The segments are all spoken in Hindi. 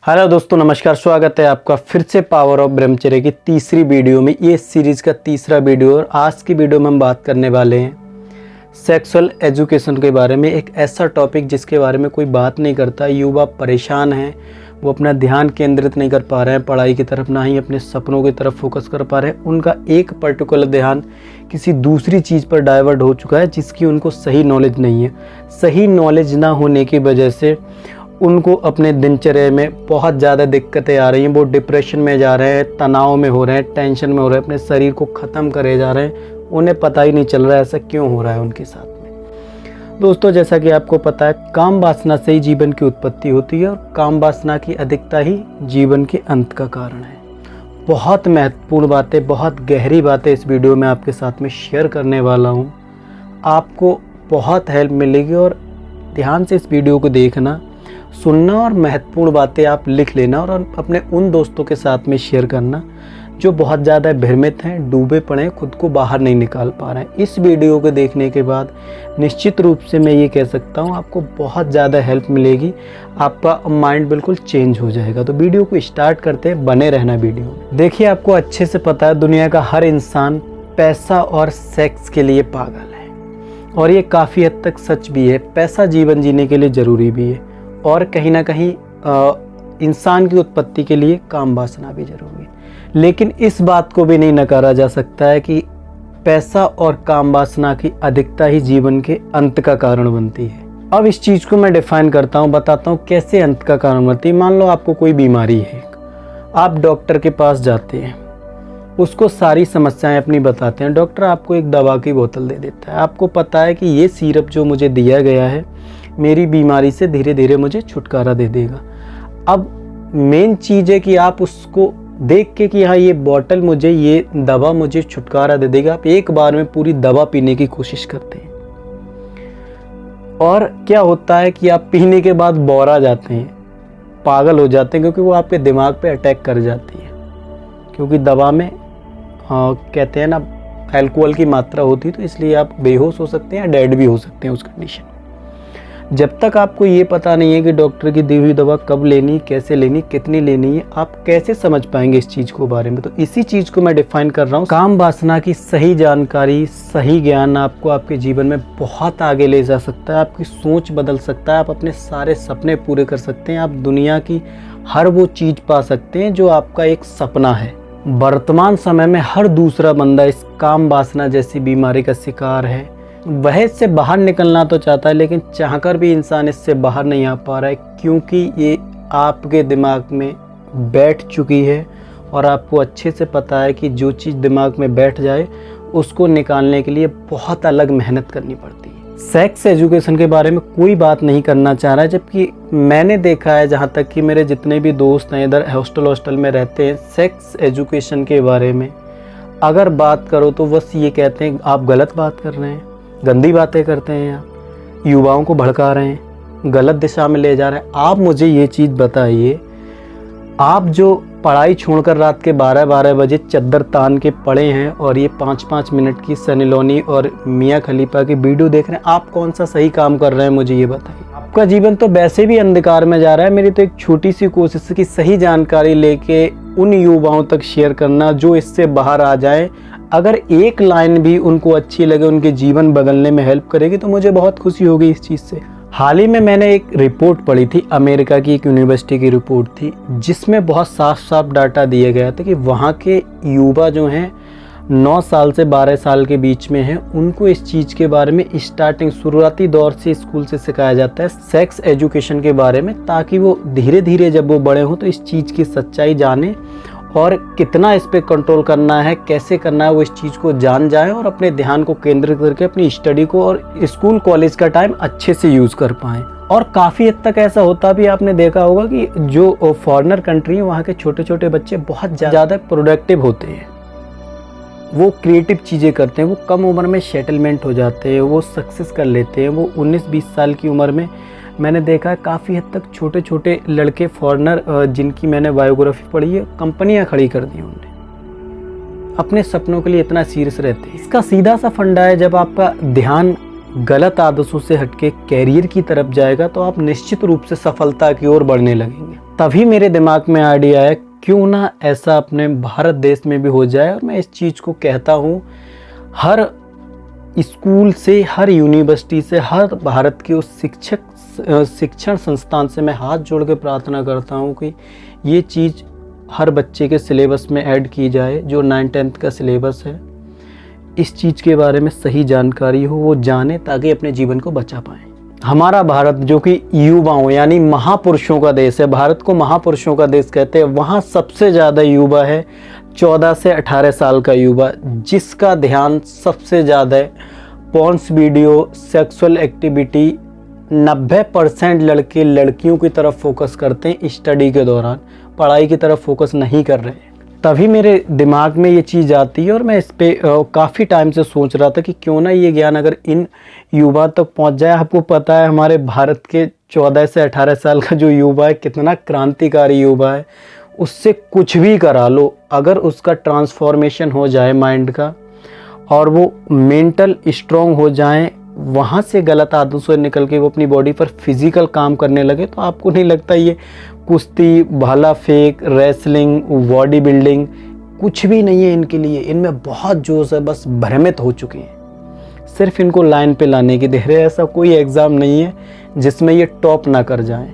हेलो दोस्तों, नमस्कार। स्वागत है आपका फिर से पावर ऑफ ब्रह्मचर्य की तीसरी वीडियो में। ये सीरीज़ का तीसरा वीडियो और आज की वीडियो में हम बात करने वाले हैं सेक्सुअल एजुकेशन के बारे में। एक ऐसा टॉपिक जिसके बारे में कोई बात नहीं करता। युवा परेशान हैं, वो अपना ध्यान केंद्रित नहीं कर पा रहे हैं पढ़ाई की तरफ, ना ही अपने सपनों की तरफ फोकस कर पा रहे हैं। उनका एक पर्टिकुलर ध्यान किसी दूसरी चीज़ पर डाइवर्ट हो चुका है जिसकी उनको सही नॉलेज नहीं है। सही नॉलेज ना होने की वजह से उनको अपने दिनचर्या में बहुत ज़्यादा दिक्कतें आ रही हैं। वो डिप्रेशन में जा रहे हैं, तनाव में हो रहे हैं, टेंशन में हो रहे हैं, अपने शरीर को ख़त्म करे जा रहे हैं। उन्हें पता ही नहीं चल रहा है ऐसा क्यों हो रहा है उनके साथ में। दोस्तों, जैसा कि आपको पता है, काम वासना से ही जीवन की उत्पत्ति होती है और काम वासना की अधिकता ही जीवन के अंत का कारण है। बहुत महत्वपूर्ण बातें, बहुत गहरी बातें इस वीडियो में आपके साथ में शेयर करने वाला हूँ। आपको बहुत हेल्प मिलेगी और ध्यान से इस वीडियो को देखना, सुनना और महत्वपूर्ण बातें आप लिख लेना और अपने उन दोस्तों के साथ में शेयर करना जो बहुत ज़्यादा भ्रमित हैं, डूबे पड़े हैं, खुद को बाहर नहीं निकाल पा रहे हैं। इस वीडियो को देखने के बाद निश्चित रूप से मैं ये कह सकता हूँ आपको बहुत ज़्यादा हेल्प मिलेगी। आपका माइंड बिल्कुल चेंज हो जाएगा। तो वीडियो को स्टार्ट करते हैं, बने रहना वीडियो में। देखिए, आपको अच्छे से पता है दुनिया का हर इंसान पैसा और सेक्स के लिए पागल है और ये काफ़ी हद तक सच भी है। पैसा जीवन जीने के लिए ज़रूरी भी है और कहीं ना कहीं इंसान की उत्पत्ति के लिए काम वासना भी जरूरी है। लेकिन इस बात को भी नहीं नकारा जा सकता है कि पैसा और काम वासना की अधिकता ही जीवन के अंत का कारण बनती है। अब इस चीज़ को मैं डिफाइन करता हूँ, बताता हूँ कैसे अंत का कारण बनती है। मान लो आपको कोई बीमारी है, आप डॉक्टर के पास जाते हैं, उसको सारी समस्याएं अपनी बताते हैं। डॉक्टर आपको एक दवा की बोतल दे देता है। आपको पता है कि ये सिरप जो मुझे दिया गया है मेरी बीमारी से धीरे धीरे मुझे छुटकारा दे देगा। अब मेन चीज़ है कि आप उसको देख के कि हाँ, ये बोतल मुझे, ये दवा मुझे छुटकारा दे देगा, आप एक बार में पूरी दवा पीने की कोशिश करते हैं। और क्या होता है कि आप पीने के बाद बौरा जाते हैं, पागल हो जाते हैं, क्योंकि वो आपके दिमाग पे अटैक कर जाती है। क्योंकि दवा में कहते हैं ना, अल्कोहल की मात्रा होती है, तो इसलिए आप बेहोश हो सकते हैं या डेड भी हो सकते हैं उस कंडीशन में। जब तक आपको ये पता नहीं है कि डॉक्टर की दी हुई दवा कब लेनी, कैसे लेनी, कितनी लेनी है, आप कैसे समझ पाएंगे इस चीज़ को बारे में। तो इसी चीज़ को मैं डिफाइन कर रहा हूँ। काम वासना की सही जानकारी, सही ज्ञान आपको आपके जीवन में बहुत आगे ले जा सकता है। आपकी सोच बदल सकता है, आप अपने सारे सपने पूरे कर सकते हैं। आप दुनिया की हर वो चीज़ पा सकते हैं जो आपका एक सपना है। वर्तमान समय में हर दूसरा बंदा इस काम वासना जैसी बीमारी का शिकार है। वह इससे बाहर निकलना तो चाहता है, लेकिन चाहकर भी इंसान इससे बाहर नहीं आ पा रहा है, क्योंकि ये आपके दिमाग में बैठ चुकी है और आपको अच्छे से पता है कि जो चीज़ दिमाग में बैठ जाए उसको निकालने के लिए बहुत अलग मेहनत करनी पड़ती है। सेक्स एजुकेशन के बारे में कोई बात नहीं करना चाह रहा है, जबकि मैंने देखा है, जहाँ तक कि मेरे जितने भी दोस्त हैं इधर हॉस्टल में रहते हैं, सेक्स एजुकेशन के बारे में अगर बात करो तो बस ये कहते हैं आप गलत बात कर रहे हैं, गंदी बातें करते हैं, आप युवाओं को भड़का रहे हैं, गलत दिशा में ले जा रहे हैं। आप मुझे ये चीज़ बताइए, आप जो पढ़ाई छोड़कर रात के 12-12 बजे चद्दर तान के पड़े हैं और ये 5-5 मिनट की सनी लियोनी और मियाँ खलीफा की वीडियो देख रहे हैं, आप कौन सा सही काम कर रहे हैं मुझे ये बताइए। आपका जीवन तो वैसे भी अंधकार में जा रहा है। मेरी तो एक छोटी सी कोशिश है कि सही जानकारी लेके उन युवाओं तक शेयर करना जो इससे बाहर आ जाए। अगर एक लाइन भी उनको अच्छी लगे, उनके जीवन बदलने में हेल्प करेगी, तो मुझे बहुत खुशी होगी इस चीज़ से। हाल ही में मैंने एक रिपोर्ट पढ़ी थी, अमेरिका की एक यूनिवर्सिटी की रिपोर्ट थी, जिसमें बहुत साफ साफ डाटा दिया गया था कि वहाँ के युवा जो हैं 9 साल से 12 साल के बीच में हैं, उनको इस चीज़ के बारे में स्टार्टिंग शुरुआती दौर से स्कूल से सिखाया जाता है सेक्स एजुकेशन के बारे में, ताकि वो धीरे धीरे जब वो बड़े हों तो इस चीज़ की सच्चाई जाने और कितना इस पे कंट्रोल करना है, कैसे करना है, वो इस चीज़ को जान जाए और अपने ध्यान को केंद्रित करके अपनी स्टडी को और स्कूल कॉलेज का टाइम अच्छे से यूज़ कर पाएँ। और काफ़ी हद तक ऐसा होता भी आपने देखा होगा कि जो फॉरेनर कंट्री है वहाँ के छोटे छोटे बच्चे बहुत ज़्यादा प्रोडक्टिव होते हैं, वो क्रिएटिव चीज़ें करते हैं, वो कम उम्र में सेटलमेंट हो जाते हैं, वो सक्सेस कर लेते हैं। वो 19-20 साल की उम्र में मैंने देखा है काफ़ी हद तक छोटे छोटे लड़के फॉरेनर, जिनकी मैंने बायोग्राफी पढ़ी है, कंपनियां खड़ी कर दी उन्होंने, अपने सपनों के लिए इतना सीरियस रहते हैं। इसका सीधा सा फंडा है, जब आपका ध्यान गलत आदतों से हटके कैरियर की तरफ जाएगा तो आप निश्चित रूप से सफलता की ओर बढ़ने लगेंगे। तभी मेरे दिमाग में आइडिया है, क्यों ना ऐसा अपने भारत देश में भी हो जाए। और मैं इस चीज़ को कहता हूँ, हर स्कूल से, हर यूनिवर्सिटी से, हर भारत के उस शिक्षण संस्थान से मैं हाथ जोड़ के प्रार्थना करता हूँ कि ये चीज़ हर बच्चे के सिलेबस में ऐड की जाए। जो 9-10 का सिलेबस है, इस चीज़ के बारे में सही जानकारी हो, वो जाने, ताकि अपने जीवन को बचा पाएँ। हमारा भारत जो कि युवाओं यानी महापुरुषों का देश है, भारत को महापुरुषों का देश कहते हैं, वहाँ सबसे ज़्यादा युवा है 14 से 18 साल का युवा, जिसका ध्यान सबसे ज़्यादा है पॉर्न्स वीडियो, सेक्सुअल एक्टिविटी। 90% लड़के लड़कियों की तरफ फोकस करते हैं, स्टडी के दौरान पढ़ाई की तरफ फोकस नहीं कर रहे हैं। तभी मेरे दिमाग में ये चीज़ आती है और मैं इस पर काफ़ी टाइम से सोच रहा था कि क्यों ना ये ज्ञान अगर इन युवा तक पहुंच जाए। आपको पता है हमारे भारत के 14 से 18 साल का जो युवा है कितना क्रांतिकारी युवा है। उससे कुछ भी करा लो, अगर उसका ट्रांसफॉर्मेशन हो जाए माइंड का और वो मेंटल स्ट्रॉन्ग हो जाए, वहाँ से गलत आदतों से निकल के वो अपनी बॉडी पर फिजिकल काम करने लगे, तो आपको नहीं लगता ये कुश्ती, भाला फेंक, रेसलिंग, बॉडी बिल्डिंग कुछ भी नहीं है इनके लिए। इनमें बहुत जोश है, बस भ्रमित हो चुके हैं। सिर्फ इनको लाइन पे लाने की देर है। ऐसा कोई एग्ज़ाम नहीं है जिसमें ये टॉप ना कर जाएं।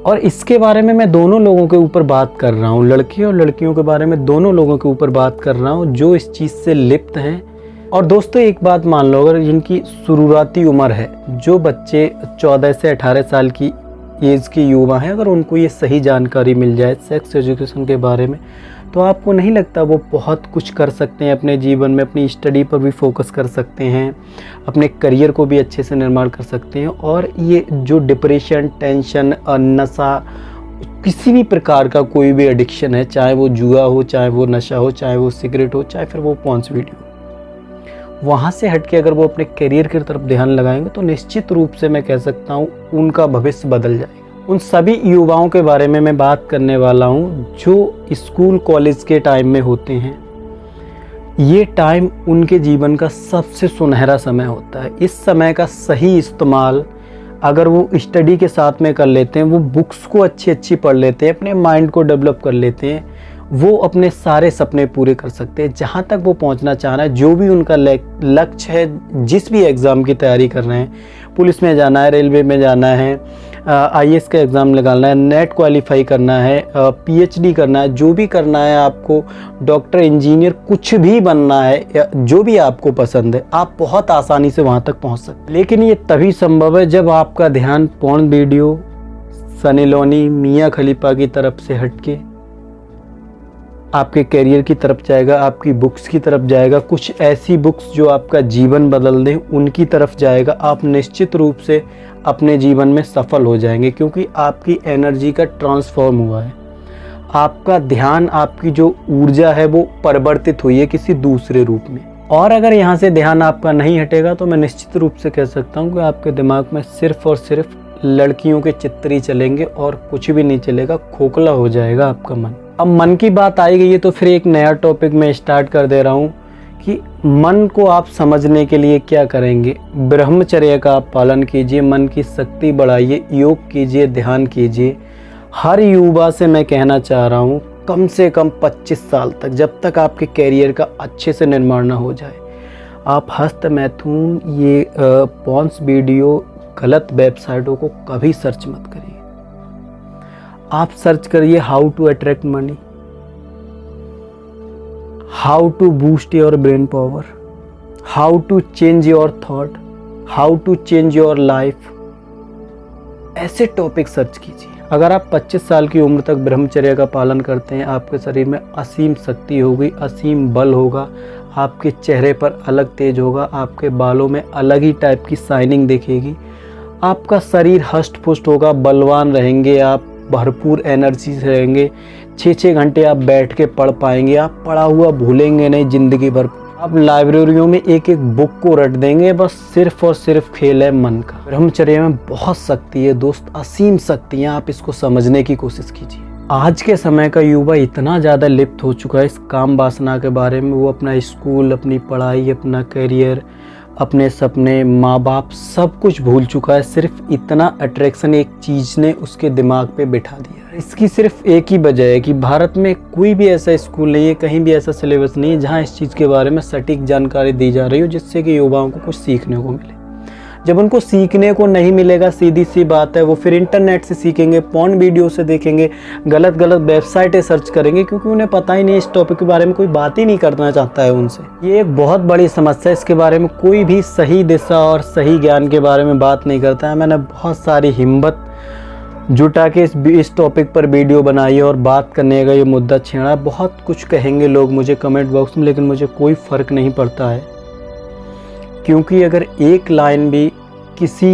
और इसके बारे में मैं दोनों लोगों के ऊपर बात कर रहा हूँ, लड़के और लड़कियों के बारे में दोनों लोगों के ऊपर बात कर रहा हूँ जो इस चीज़ से लिप्त हैं। और दोस्तों एक बात मान लो, अगर जिनकी शुरुआती उम्र है, जो बच्चे 14 से 18 साल की एज के युवा हैं, अगर उनको ये सही जानकारी मिल जाए सेक्स एजुकेशन के बारे में, तो आपको नहीं लगता वो बहुत कुछ कर सकते हैं अपने जीवन में। अपनी स्टडी पर भी फोकस कर सकते हैं, अपने करियर को भी अच्छे से निर्माण कर सकते हैं। और ये जो डिप्रेशन, टेंशन, नशा, किसी भी प्रकार का कोई भी एडिक्शन है, चाहे वो जुआ हो, चाहे वो नशा हो, चाहे वो सिगरेट हो, चाहे फिर वो पॉर्न्स वीडियो, वहाँ से हट के अगर वो अपने करियर की तरफ ध्यान लगाएंगे तो निश्चित रूप से मैं कह सकता हूँ उनका भविष्य बदल जाएगा। उन सभी युवाओं के बारे में मैं बात करने वाला हूँ जो स्कूल कॉलेज के टाइम में होते हैं। ये टाइम उनके जीवन का सबसे सुनहरा समय होता है। इस समय का सही इस्तेमाल अगर वो स्टडी के साथ में कर लेते हैं, वो बुक्स को अच्छी पढ़ लेते हैं, अपने माइंड को डेवलप कर लेते हैं, वो अपने सारे सपने पूरे कर सकते हैं। जहाँ तक वो पहुँचना चाह रहा है, जो भी उनका लक्ष्य है, जिस भी एग्ज़ाम की तैयारी कर रहे हैं, पुलिस में जाना है, रेलवे में जाना है, IAS का एग्ज़ाम निकालना है, नेट क्वालिफाई करना है, PhD करना है, जो भी करना है आपको, डॉक्टर, इंजीनियर, कुछ भी बनना है, जो भी आपको पसंद है, आप बहुत आसानी से वहाँ तक पहुँच सकते हैं। लेकिन ये तभी संभव है जब आपका ध्यान पॉर्न वीडियो, सनी लियोनी, मियाँ खलीफा की तरफ से हटके आपके करियर की तरफ जाएगा, आपकी बुक्स की तरफ जाएगा। कुछ ऐसी बुक्स जो आपका जीवन बदल दें, उनकी तरफ जाएगा। आप निश्चित रूप से अपने जीवन में सफल हो जाएंगे, क्योंकि आपकी एनर्जी का ट्रांसफॉर्म हुआ है। आपका ध्यान, आपकी जो ऊर्जा है वो परिवर्तित हुई है किसी दूसरे रूप में। और अगर यहाँ से ध्यान आपका नहीं हटेगा तो मैं निश्चित रूप से कह सकता हूँ कि आपके दिमाग में सिर्फ और सिर्फ लड़कियों के चित्र ही चलेंगे और कुछ भी नहीं चलेगा। खोखला हो जाएगा आपका मन। अब मन की बात आई गई है तो फिर एक नया टॉपिक मैं स्टार्ट कर दे रहा हूँ कि मन को आप समझने के लिए क्या करेंगे। ब्रह्मचर्य का आप पालन कीजिए, मन की शक्ति बढ़ाइए, योग कीजिए, ध्यान कीजिए। हर युवा से मैं कहना चाह रहा हूँ कम से कम 25 साल तक, जब तक आपके कैरियर का अच्छे से निर्माण ना हो जाए, आप हस्त मैथुन, ये पॉर्न्स वीडियो, गलत वेबसाइटों को कभी सर्च मत करिए। आप सर्च करिए how to attract money, how to boost your brain power, how to change your thought, how to change your life. ऐसे टॉपिक सर्च कीजिए। अगर आप 25 साल की उम्र तक ब्रह्मचर्य का पालन करते हैं, आपके शरीर में असीम शक्ति होगी, असीम बल होगा, आपके चेहरे पर अलग तेज होगा, आपके बालों में अलग ही टाइप की शाइनिंग दिखेगी, आपका शरीर हष्ट पुष्ट होगा, बलवान रहेंगे, आप भरपूर एनर्जी से रहेंगे। 6-6 घंटे आप बैठ के पढ़ पाएंगे, आप पढ़ा हुआ भूलेंगे नहीं ज़िंदगी भर। आप लाइब्रेरियों में एक बुक को रट देंगे। बस सिर्फ और सिर्फ खेल है मन का। ब्रह्मचर्य में बहुत शक्ति है दोस्त, असीम शक्ति है। आप इसको समझने की कोशिश कीजिए। आज के समय का युवा इतना ज़्यादा लिप्त हो चुका है इस काम वासना के बारे में। वो अपना स्कूल, अपनी पढ़ाई, अपना करियर, अपने सपने, माँ बाप सब कुछ भूल चुका है। सिर्फ इतना अट्रैक्शन एक चीज़ ने उसके दिमाग पे बिठा दिया। इसकी सिर्फ एक ही वजह है कि भारत में कोई भी ऐसा स्कूल नहीं है, कहीं भी ऐसा सिलेबस नहीं है जहाँ इस चीज़ के बारे में सटीक जानकारी दी जा रही हो जिससे कि युवाओं को कुछ सीखने को मिले। जब उनको सीखने को नहीं मिलेगा, सीधी सी बात है, वो फिर इंटरनेट से सीखेंगे, पॉर्न वीडियो से देखेंगे, गलत गलत वेबसाइटें सर्च करेंगे, क्योंकि उन्हें पता ही नहीं, इस टॉपिक के बारे में कोई बात ही नहीं करना चाहता है उनसे। ये एक बहुत बड़ी समस्या है। इसके बारे में कोई भी सही दिशा और सही ज्ञान के बारे में बात नहीं करता है। मैंने बहुत सारी हिम्मत जुटा के इस टॉपिक पर वीडियो बनाई है और बात करने का ये मुद्दा छेड़ा। बहुत कुछ कहेंगे लोग मुझे कमेंट बॉक्स में, लेकिन मुझे कोई फ़र्क नहीं पड़ता है, क्योंकि अगर एक लाइन भी किसी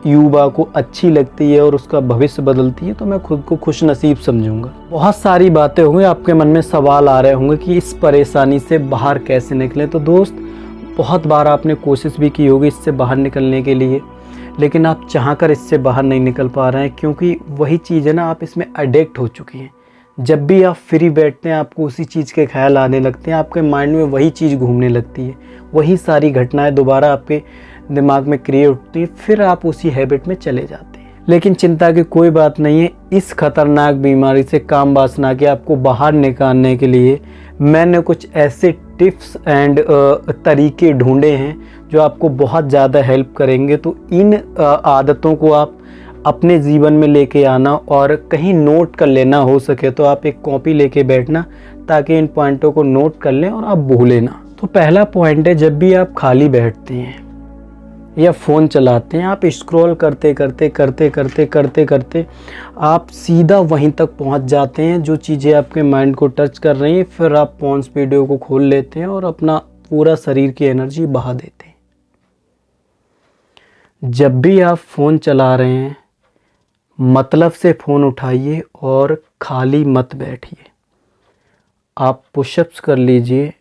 युवा को अच्छी लगती है और उसका भविष्य बदलती है तो मैं खुद को खुश नसीब समझूंगा। बहुत सारी बातें होंगी, आपके मन में सवाल आ रहे होंगे कि इस परेशानी से बाहर कैसे निकलें। तो दोस्त, बहुत बार आपने कोशिश भी की होगी इससे बाहर निकलने के लिए, लेकिन आप चाहकर इससे बाहर नहीं निकल पा रहे हैं, क्योंकि वही चीज़ है ना, आप इसमें एडिक्ट हो चुकी हैं। जब भी आप फ्री बैठते हैं आपको उसी चीज़ के ख्याल आने लगते हैं, आपके माइंड में वही चीज़ घूमने लगती है, वही सारी घटनाएं दोबारा आपके दिमाग में क्रिएट होती है, फिर आप उसी हैबिट में चले जाते हैं। लेकिन चिंता की कोई बात नहीं है। इस खतरनाक बीमारी से, काम वासना के आपको बाहर निकालने के लिए मैंने कुछ ऐसे टिप्स एंड तरीके ढूंढे हैं जो आपको बहुत ज़्यादा हेल्प करेंगे। तो इन आदतों को आप अपने जीवन में लेके आना और कहीं नोट कर लेना, हो सके तो आप एक कॉपी लेके बैठना ताकि इन पॉइंटों को नोट कर लें और आप भूलें ना। तो पहला पॉइंट है, जब भी आप खाली बैठते हैं या फ़ोन चलाते हैं, आप स्क्रॉल करते करते आप सीधा वहीं तक पहुंच जाते हैं जो चीज़ें आपके माइंड को टच कर रही हैं। फिर आप पॉन्स वीडियो को खोल लेते हैं और अपना पूरा शरीर की एनर्जी बहा देते हैं। जब भी आप फ़ोन चला रहे हैं, मतलब से फ़ोन उठाइए और खाली मत बैठिए। आप पुशअप्स कर लीजिए,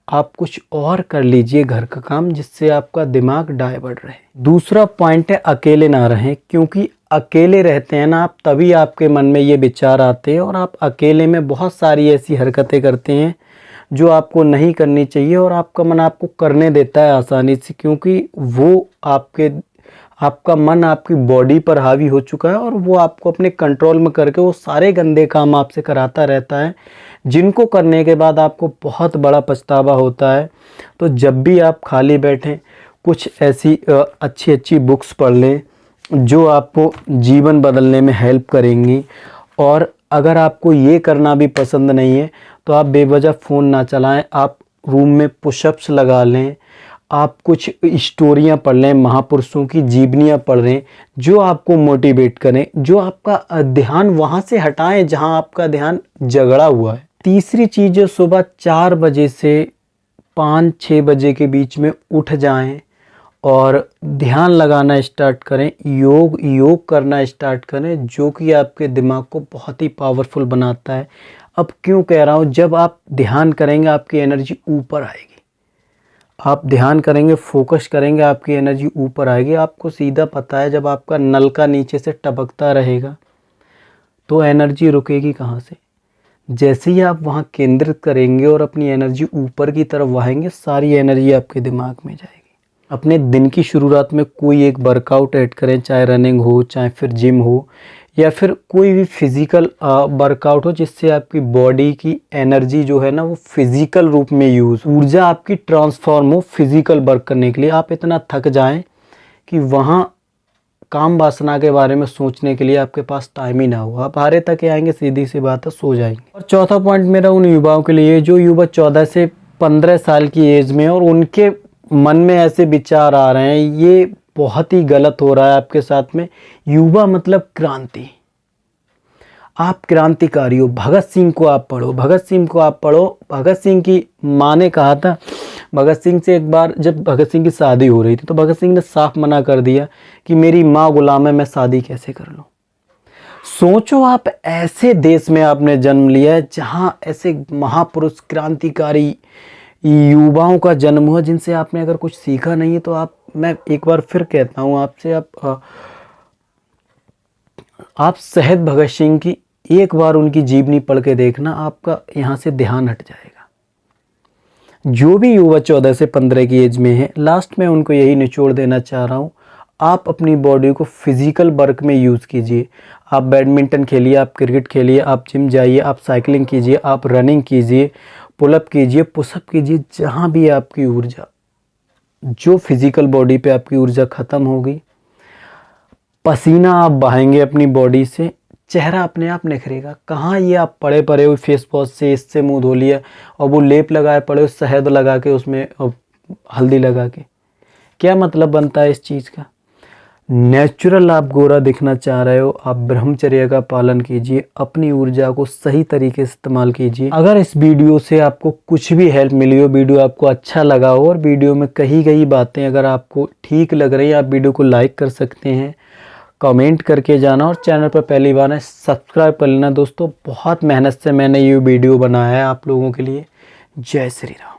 आप कुछ और कर लीजिए घर का काम, जिससे आपका दिमाग डाइवर्ट रहे। दूसरा पॉइंट है, अकेले ना रहें, क्योंकि अकेले रहते हैं ना आप, तभी आपके मन में ये विचार आते हैं और आप अकेले में बहुत सारी ऐसी हरकतें करते हैं जो आपको नहीं करनी चाहिए और आपका मन आपको करने देता है आसानी से, क्योंकि वो आपका मन आपकी बॉडी पर हावी हो चुका है और वो आपको अपने कंट्रोल में करके वो सारे गंदे काम आपसे कराता रहता है, जिनको करने के बाद आपको बहुत बड़ा पछतावा होता है। तो जब भी आप खाली बैठें, कुछ ऐसी अच्छी बुक्स पढ़ लें जो आपको जीवन बदलने में हेल्प करेंगी। और अगर आपको ये करना भी पसंद नहीं है तो आप बेवजह फ़ोन ना चलाएं, आप रूम में पुशअप्स लगा लें, आप कुछ स्टोरियाँ पढ़ लें, महापुरुषों की जीवनियाँ पढ़ लें जो आपको मोटिवेट करें, जो आपका ध्यान वहाँ से हटाएं जहाँ आपका ध्यान झगड़ा हुआ है। तीसरी चीज़ है, सुबह 4 बजे से 5-6 बजे के बीच में उठ जाएं और ध्यान लगाना स्टार्ट करें, योग करना स्टार्ट करें, जो कि आपके दिमाग को बहुत ही पावरफुल बनाता है। अब क्यों कह रहा हूँ, जब आप ध्यान करेंगे आपकी एनर्जी ऊपर आएगी। आप ध्यान करेंगे, फोकस करेंगे, आपकी एनर्जी ऊपर आएगी। आपको सीधा पता है, जब आपका नलका नीचे से टपकता रहेगा तो एनर्जी रुकेगी कहाँ से। जैसे ही आप वहाँ केंद्रित करेंगे और अपनी एनर्जी ऊपर की तरफ बहाएंगे, सारी एनर्जी आपके दिमाग में जाएगी। अपने दिन की शुरुआत में कोई एक वर्कआउट ऐड करें, चाहे रनिंग हो, चाहे फिर जिम हो, या फिर कोई भी फिज़िकल वर्कआउट हो, जिससे आपकी बॉडी की एनर्जी जो है ना वो फिज़िकल रूप में ऊर्जा आपकी ट्रांसफॉर्म हो फिज़िकल वर्क करने के लिए। आप इतना थक जाएं कि वहाँ काम वासना के बारे में सोचने के लिए आपके पास टाइम ही ना हो, आप हारे तक आएंगे, सीधी सी बात है, सो जाएंगे। और चौथा पॉइंट मेरा उन युवाओं के लिए, जो युवा 14 से 15 साल की एज में और उनके मन में ऐसे विचार आ रहे हैं, ये बहुत ही गलत हो रहा है आपके साथ में। युवा मतलब क्रांति, आप क्रांतिकारी हो। भगत सिंह को आप पढ़ो, भगत सिंह की माँ ने कहा था, भगत सिंह से एक बार जब भगत सिंह की शादी हो रही थी तो भगत सिंह ने साफ मना कर दिया कि मेरी माँ गुलाम है, मैं शादी कैसे कर लूँ। सोचो, आप ऐसे देश में आपने जन्म लिया है जहाँ ऐसे महापुरुष क्रांतिकारी युवाओं का जन्म हुआ, जिनसे आपने अगर कुछ सीखा नहीं है तो मैं एक बार फिर कहता हूँ आपसे, आप शहीद भगत सिंह की एक बार उनकी जीवनी पढ़ के देखना, आपका यहाँ से ध्यान हट जाएगा। जो भी युवा 14 से 15 की एज में है, लास्ट में उनको यही निचोड़ देना चाह रहा हूँ, आप अपनी बॉडी को फिजिकल वर्क में यूज़ कीजिए। आप बैडमिंटन खेलिए, आप क्रिकेट खेलिए, आप जिम जाइए, आप साइकिलिंग कीजिए, आप रनिंग कीजिए, पुलअप कीजिए, पुशअप कीजिए। जहाँ भी आपकी ऊर्जा, जो फिजिकल बॉडी पे आपकी ऊर्जा ख़त्म होगी, पसीना आप बहाएंगे अपनी बॉडी से, चेहरा अपने आप निखरेगा। कहाँ ये आप पड़े पड़े हुए फेस वॉश से इससे मुंह धो लिया और वो लेप लगाए पड़े हो, शहद लगा के उसमें हल्दी लगा के, क्या मतलब बनता है इस चीज़ का। नेचुरल आप गोरा दिखना चाह रहे हो, आप ब्रह्मचर्य का पालन कीजिए, अपनी ऊर्जा को सही तरीके से इस्तेमाल कीजिए। अगर इस वीडियो से आपको कुछ भी हेल्प मिली हो, वीडियो आपको अच्छा लगा हो और वीडियो में कही गई बातें अगर आपको ठीक लग रही है, आप वीडियो को लाइक कर सकते हैं, कमेंट करके जाना और चैनल पर पहली बार है सब्सक्राइब कर लेना। दोस्तों बहुत मेहनत से मैंने ये वीडियो बनाया है आप लोगों के लिए। जय श्री राम।